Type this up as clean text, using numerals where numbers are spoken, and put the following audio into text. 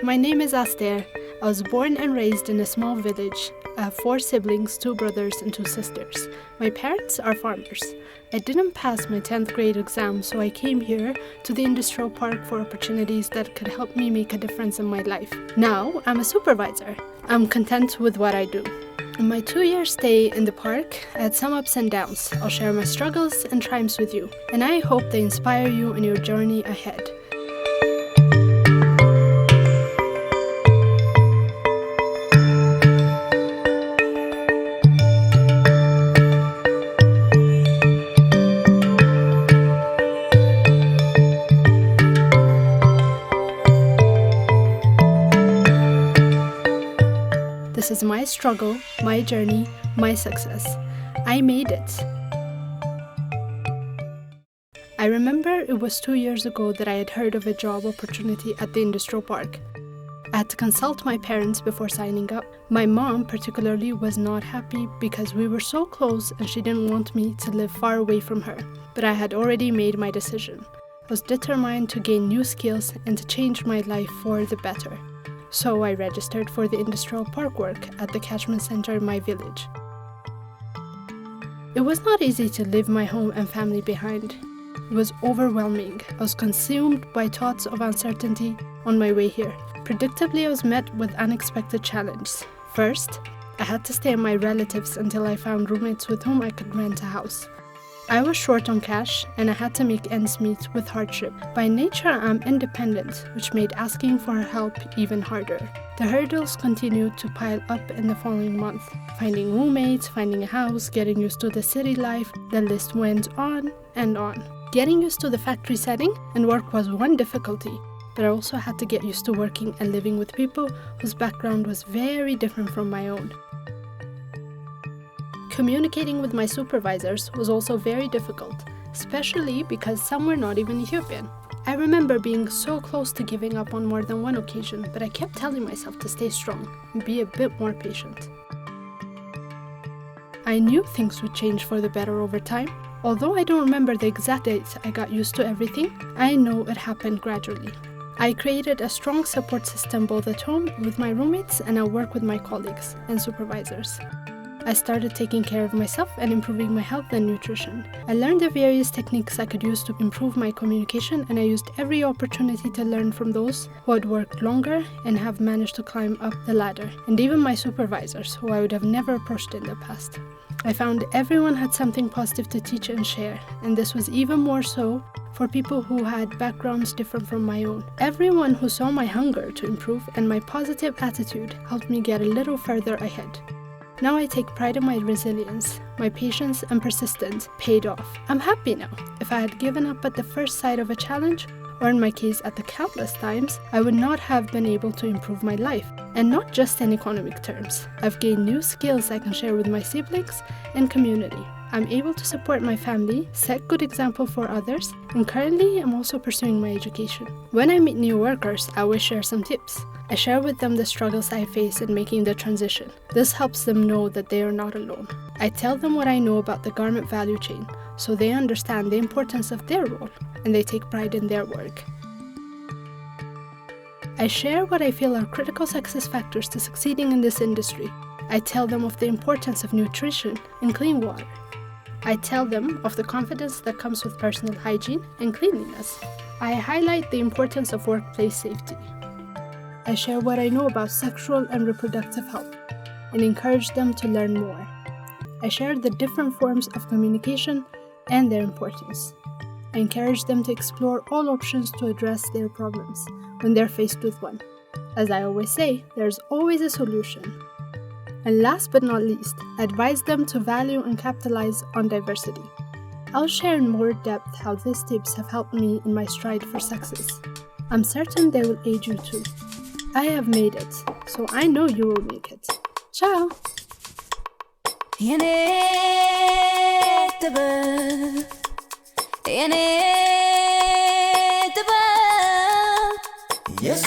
My name is Aster. I was born and raised in a small village. I have 4 siblings, 2 brothers and 2 sisters. My parents are farmers. I didn't pass my 10th grade exam, so I came here to the industrial park for opportunities that could help me make a difference in my life. Now, I'm a supervisor. I'm content with what I do. In my 2-year stay in the park, I had some ups and downs. I'll share my struggles and triumphs with you, and I hope they inspire you in your journey ahead. This is my struggle, my journey, my success. I made it. I remember it was 2 years ago that I had heard of a job opportunity at the industrial park. I had to consult my parents before signing up. My mom particularly was not happy because we were so close and she didn't want me to live far away from her. But I had already made my decision. I was determined to gain new skills and to change my life for the better. So I registered for the industrial park work at the catchment center in my village. It was not easy to leave my home and family behind. It was overwhelming. I was consumed by thoughts of uncertainty on my way here. Predictably, I was met with unexpected challenges. First, I had to stay at my relatives until I found roommates with whom I could rent a house. I was short on cash and I had to make ends meet with hardship. By nature, I'm independent, which made asking for help even harder. The hurdles continued to pile up in the following month. Finding roommates, finding a house, getting used to the city life, the list went on and on. Getting used to the factory setting and work was one difficulty, but I also had to get used to working and living with people whose background was very different from my own. Communicating with my supervisors was also very difficult, especially because some were not even Ethiopian. I remember being so close to giving up on more than one occasion, but I kept telling myself to stay strong and be a bit more patient. I knew things would change for the better over time. Although I don't remember the exact date I got used to everything, I know it happened gradually. I created a strong support system both at home with my roommates and at work with my colleagues and supervisors. I started taking care of myself and improving my health and nutrition. I learned the various techniques I could use to improve my communication, and I used every opportunity to learn from those who had worked longer and have managed to climb up the ladder, and even my supervisors, who I would have never approached in the past. I found everyone had something positive to teach and share, and this was even more so for people who had backgrounds different from my own. Everyone who saw my hunger to improve and my positive attitude helped me get a little further ahead. Now I take pride in my resilience. My patience and persistence paid off. I'm happy now. If I had given up at the first sight of a challenge, or in my case at the countless times, I would not have been able to improve my life. And not just in economic terms. I've gained new skills I can share with my siblings and community. I'm able to support my family, set good example for others, and currently I'm also pursuing my education. When I meet new workers, I always share some tips. I share with them the struggles I face in making the transition. This helps them know that they are not alone. I tell them what I know about the garment value chain, so they understand the importance of their role, and they take pride in their work. I share what I feel are critical success factors to succeeding in this industry. I tell them of the importance of nutrition and clean water. I tell them of the confidence that comes with personal hygiene and cleanliness. I highlight the importance of workplace safety. I share what I know about sexual and reproductive health and encourage them to learn more. I share the different forms of communication and their importance. I encourage them to explore all options to address their problems when they're faced with one. As I always say, there's always a solution. And last but not least, I advise them to value and capitalize on diversity. I'll share in more depth how these tips have helped me in my stride for success. I'm certain they will aid you too. I have made it, so I know you will make it. Ciao! Yes,